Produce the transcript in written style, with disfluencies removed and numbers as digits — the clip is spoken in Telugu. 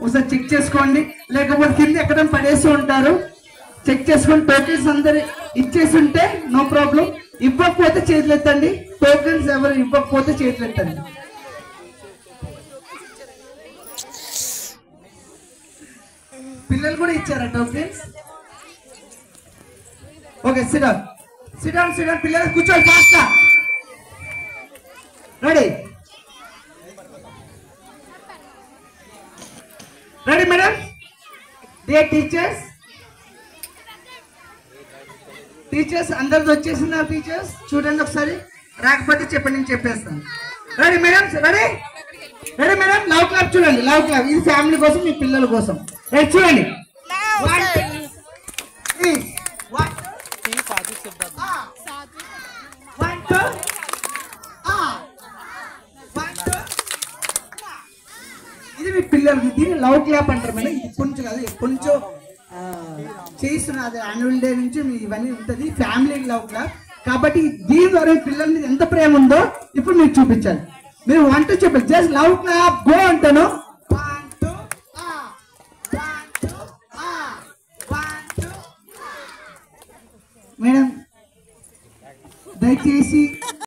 ఒకసారి చెక్ చేసుకోండి, లేకపోతే కింద ఎక్కడ పడేసి ఉంటారు. చెక్ చేసుకొని టోకెన్స్ అందరు ఇచ్చేసి ఉంటే నో ప్రాబ్లం. ఇవ్వకపోతే చేతులు ఎత్తండి. టోకెన్స్ ఎవరు ఇవ్వకపోతే చేతులు ఎత్తండి. పిల్లలు కూడా ఇచ్చారా tokens? Okay, sit down sit down sit down. పిల్లలు కూర్చోండి ఫాస్ట్ గా. Ready ready madam. Dear teachers, teachers అందరిది వచ్చేసిందా? టీచర్స్ చూడండి ఒకసారి, రాకపోతే చెప్పండి, నేను చెప్పేస్తాను. Ready madam, ready ready madam. Love clap చూడండి, లవ్ క్లాప్. ఇది ఫ్యామిలీ కోసం, మీ పిల్లల కోసం. రెడీ చూడండి. ఇది మీ పిల్లలకి, దీన్ని లవ్ క్లాప్ అంటారు మేడం. ఇప్పటి నుంచి కాదు, ఎప్పటి నుంచో చేస్తున్నది. యాన్యువల్ డే నుంచి మీ ఇవన్నీ ఉంటుంది, ఫ్యామిలీ లవ్ క్లాప్. కాబట్టి దీని ద్వారా పిల్లల మీద ఎంత ప్రేమ ఉందో ఇప్పుడు మీకు చూపించాలి. మీరు 1 2 చెప్పాలి. జస్ట్ లవ్ క్లాప్ గో అంటాను. 1 2 1 2 1 2. మేడం దయచేసి